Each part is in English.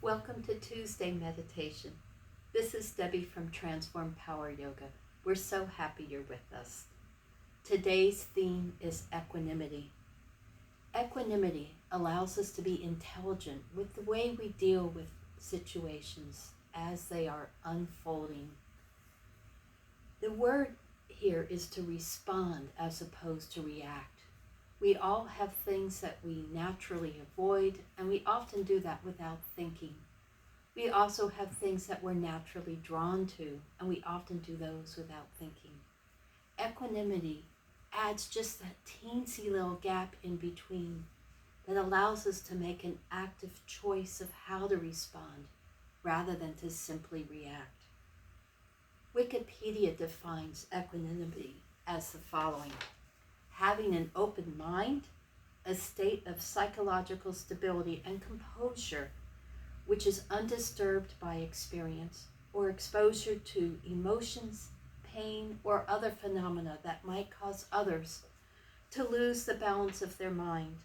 Welcome to Tuesday Meditation. This is Debbie from Transform Power Yoga. We're so happy you're with us. Today's theme is equanimity. Equanimity allows us to be intelligent with the way we deal with situations as they are unfolding. The word here is to respond as opposed to react. We all have things that we naturally avoid, and we often do that without thinking. We also have things that we're naturally drawn to, and we often do those without thinking. Equanimity adds just that teensy little gap in between that allows us to make an active choice of how to respond rather than to simply react. Wikipedia defines equanimity as the following: having an open mind, a state of psychological stability and composure which is undisturbed by experience or exposure to emotions, pain, or other phenomena that might cause others to lose the balance of their mind.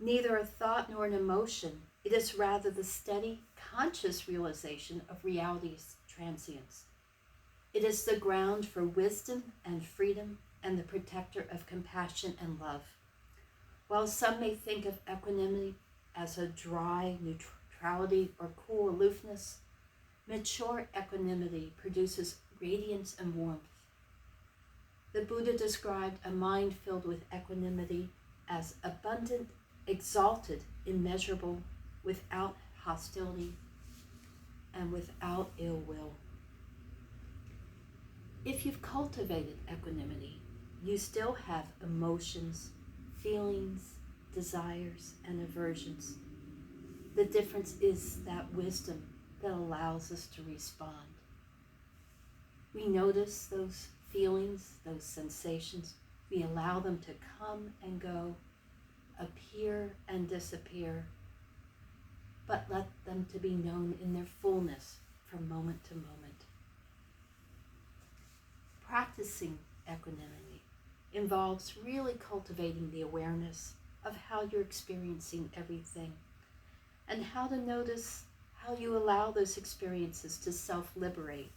Neither a thought nor an emotion, it is rather the steady, conscious realization of reality's transience. It is the ground for wisdom and freedom and the protector of compassion and love. While some may think of equanimity as a dry neutrality or cool aloofness, mature equanimity produces radiance and warmth. The Buddha described a mind filled with equanimity as abundant, exalted, immeasurable, without hostility, and without ill will. If you've cultivated equanimity, you still have emotions, feelings, desires, and aversions. The difference is that wisdom that allows us to respond. We notice those feelings, those sensations. We allow them to come and go, appear and disappear, but let them to be known in their fullness from moment to moment. Practicing equanimity involves really cultivating the awareness of how you're experiencing everything and how to notice how you allow those experiences to self-liberate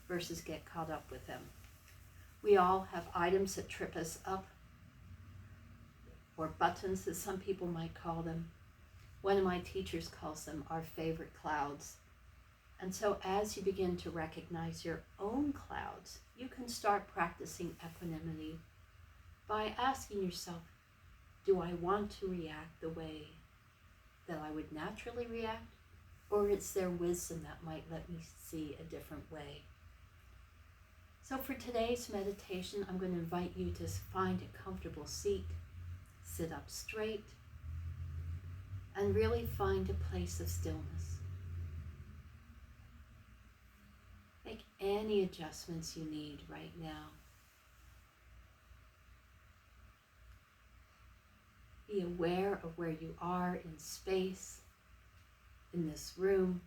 versus get caught up with them. We all have items that trip us up, or buttons as some people might call them. One of my teachers calls them our favorite clouds. And so as you begin to recognize your own clouds, you can start practicing equanimity by asking yourself, do I want to react the way that I would naturally react? Or is there wisdom that might let me see a different way? So for today's meditation, I'm going to invite you to find a comfortable seat, sit up straight, and really find a place of stillness. Make any adjustments you need right now. Be aware of where you are in space, in this room.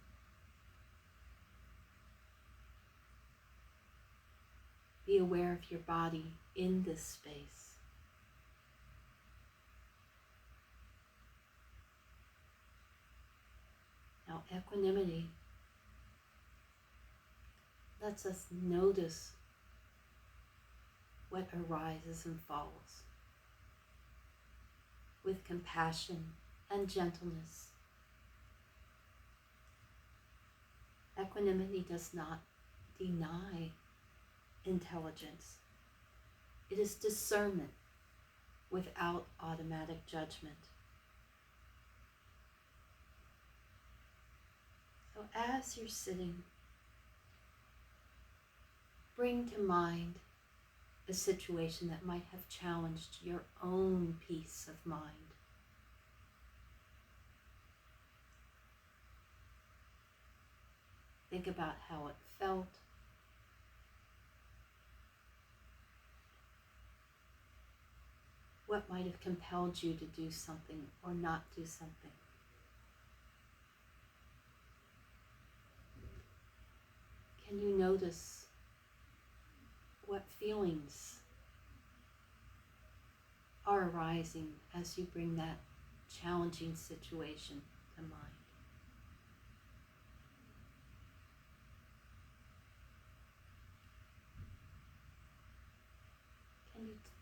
Be aware of your body in this space. Now, equanimity lets us notice what arises and falls with compassion and gentleness. Equanimity does not deny intelligence. It is discernment without automatic judgment. So as you're sitting, bring to mind a situation that might have challenged your own peace of mind. Think about how it felt. What might have compelled you to do something or not do something. Can you notice what feelings are arising as you bring that challenging situation to mind?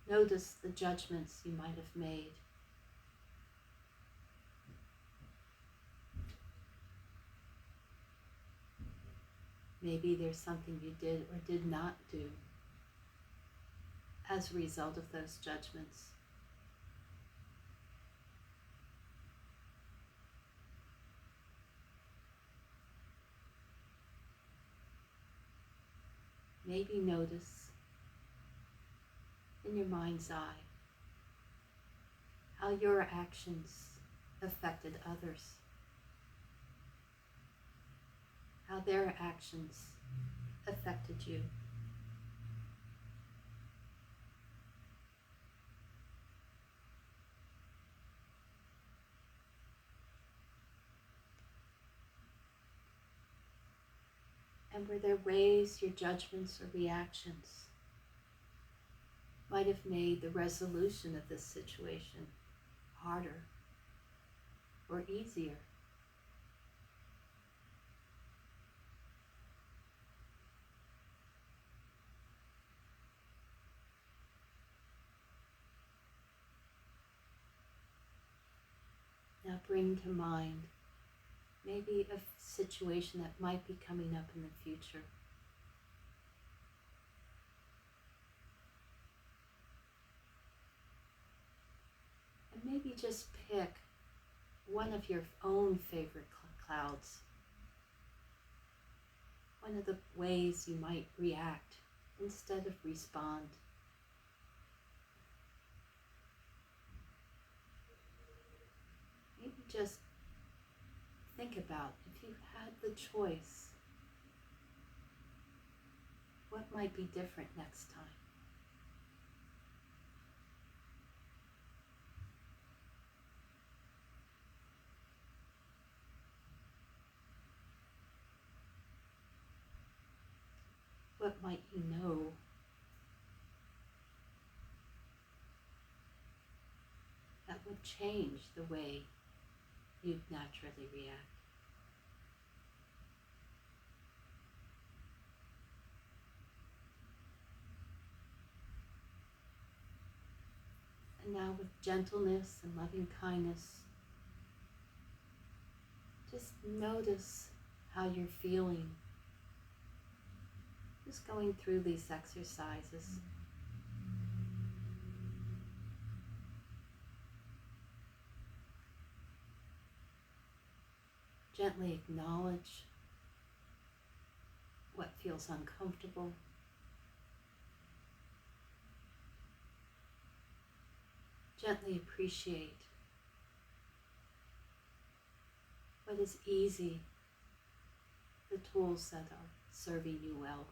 Notice the judgments you might have made. Maybe there's something you did or did not do as a result of those judgments. Maybe notice in your mind's eye how your actions affected others, how their actions affected you. And were there ways your judgments or reactions might have made the resolution of this situation harder or easier? Now bring to mind maybe a situation that might be coming up in the future. And maybe just pick one of your own favorite clouds, one of the ways you might react instead of respond. Maybe just think about, if you had the choice, what might be different next time? What might you know that would change the way you'd naturally react? And now with gentleness and loving kindness, just notice how you're feeling. Just going through these exercises. Gently acknowledge what feels uncomfortable. Gently appreciate what is easy, the tools that are serving you well.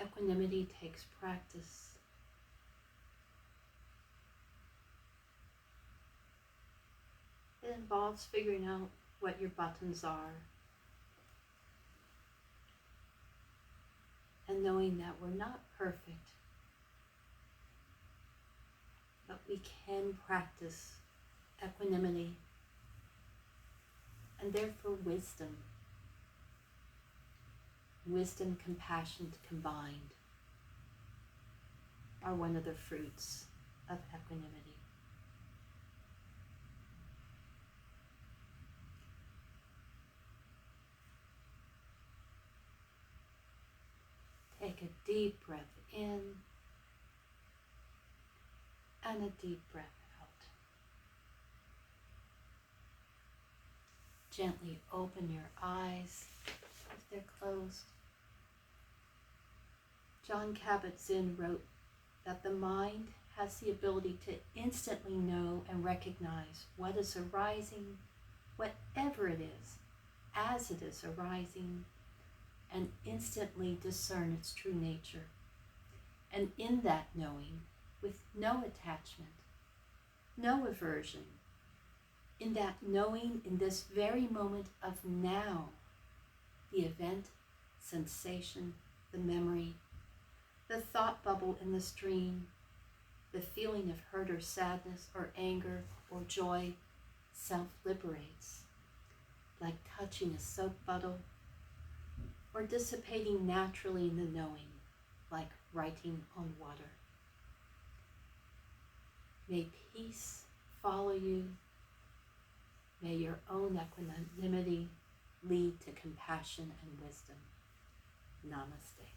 Equanimity takes practice. It involves figuring out what your buttons are and knowing that we're not perfect, but we can practice equanimity and therefore wisdom. Wisdom, compassion combined are one of the fruits of equanimity. Take a deep breath in and a deep breath out. Gently open your eyes if they're closed. John Kabat-Zinn wrote that the mind has the ability to instantly know and recognize what is arising, whatever it is, as it is arising, and instantly discern its true nature. And in that knowing, with no attachment, no aversion, in that knowing, in this very moment of now, the event, sensation, the memory, the thought bubble in the stream, the feeling of hurt or sadness or anger or joy self-liberates, like touching a soap bottle or dissipating naturally in the knowing, like writing on water. May peace follow you. May your own equanimity lead to compassion and wisdom. Namaste.